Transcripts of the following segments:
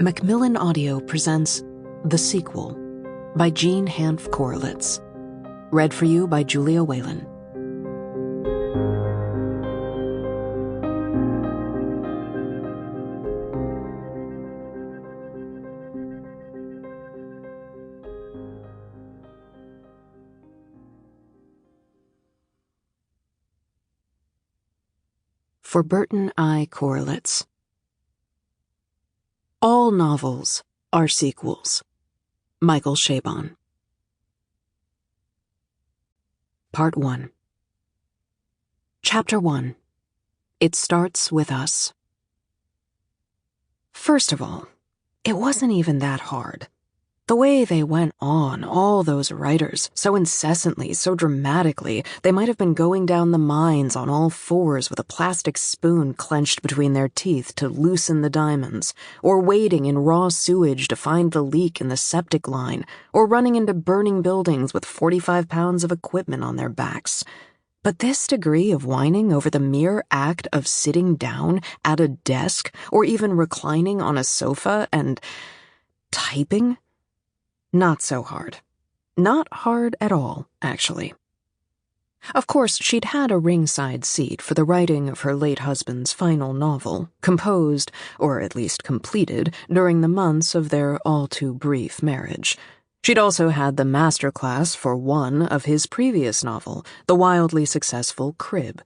Macmillan Audio presents The Sequel by Jean Hanff Korelitz. Read for you by Julia Whelan. For Burton I. Korelitz. All novels are sequels. Michael Chabon. Part 1. Chapter 1. It Starts With Us. First of all, it wasn't even that hard. The way they went on, all those writers, so incessantly, so dramatically, they might have been going down the mines on all fours with a plastic spoon clenched between their teeth to loosen the diamonds, or wading in raw sewage to find the leak in the septic line, or running into burning buildings with 45 pounds of equipment on their backs. But this degree of whining over the mere act of sitting down at a desk, or even reclining on a sofa and typing? Not so hard. Not hard at all, actually. Of course, she'd had a ringside seat for the writing of her late husband's final novel, composed, or at least completed, during the months of their all-too-brief marriage. She'd also had the master class for one of his previous novel, the wildly successful Crib.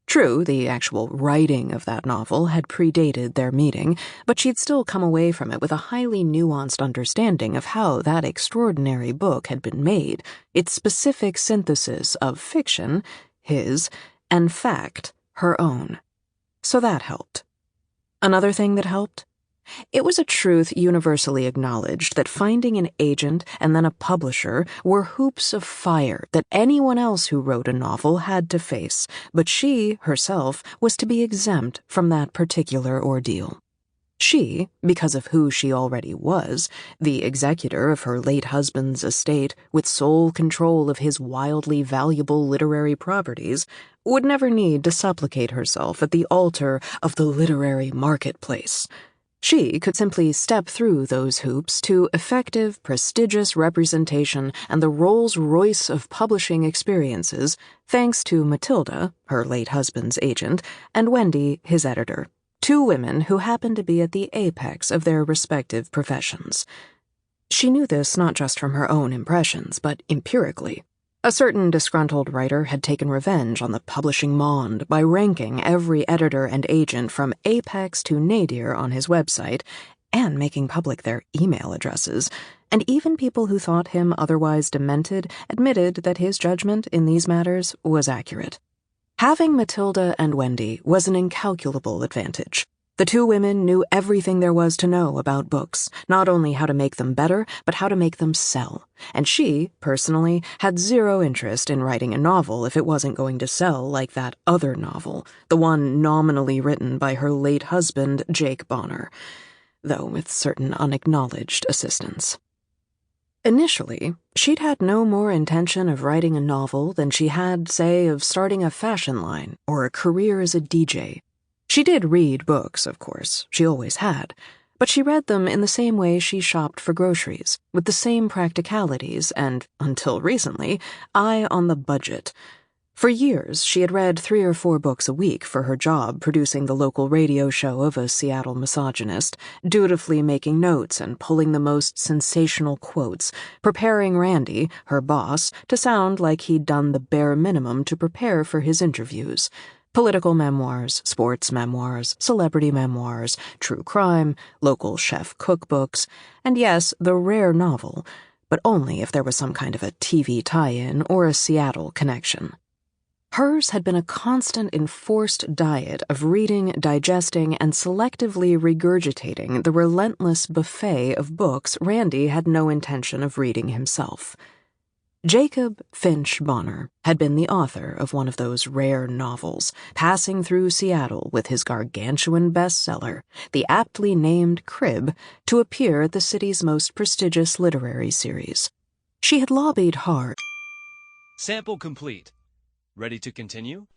True, the actual writing of that novel had predated their meeting, but she'd still come away from it with a highly nuanced understanding of how that extraordinary book had been made, its specific synthesis of fiction, his, and fact, her own. So that helped. Another thing that helped? It was a truth universally acknowledged that finding an agent and then a publisher were hoops of fire that anyone else who wrote a novel had to face, but she, herself, was to be exempt from that particular ordeal. She, because of who she already was, the executor of her late husband's estate with sole control of his wildly valuable literary properties, would never need to supplicate herself at the altar of the literary marketplace. She could simply step through those hoops to effective, prestigious representation and the Rolls-Royce of publishing experiences, thanks to Matilda, her late husband's agent, and Wendy, his editor, two women who happened to be at the apex of their respective professions. She knew this not just from her own impressions, but empirically. A certain disgruntled writer had taken revenge on the publishing monde by ranking every editor and agent from apex to nadir on his website, and making public their email addresses, and even people who thought him otherwise demented admitted that his judgment in these matters was accurate. Having Matilda and Wendy was an incalculable advantage. The two women knew everything there was to know about books, not only how to make them better, but how to make them sell. And she, personally, had zero interest in writing a novel if it wasn't going to sell like that other novel, the one nominally written by her late husband, Jake Bonner, though with certain unacknowledged assistance. Initially, she'd had no more intention of writing a novel than she had, say, of starting a fashion line or a career as a DJ. She did read books, of course, she always had, but she read them in the same way she shopped for groceries, with the same practicalities and, until recently, eye on the budget. For years, she had read 3 or 4 books a week for her job producing the local radio show of a Seattle misogynist, dutifully making notes and pulling the most sensational quotes, preparing Randy, her boss, to sound like he'd done the bare minimum to prepare for his interviews. Political memoirs, sports memoirs, celebrity memoirs, true crime, local chef cookbooks, and yes, the rare novel, but only if there was some kind of a TV tie-in or a Seattle connection. Hers had been a constant enforced diet of reading, digesting, and selectively regurgitating the relentless buffet of books Randy had no intention of reading himself. Jacob Finch Bonner had been the author of one of those rare novels, passing through Seattle with his gargantuan bestseller, the aptly named Crib, to appear at the city's most prestigious literary series. She had lobbied hard. Sample complete. Ready to continue?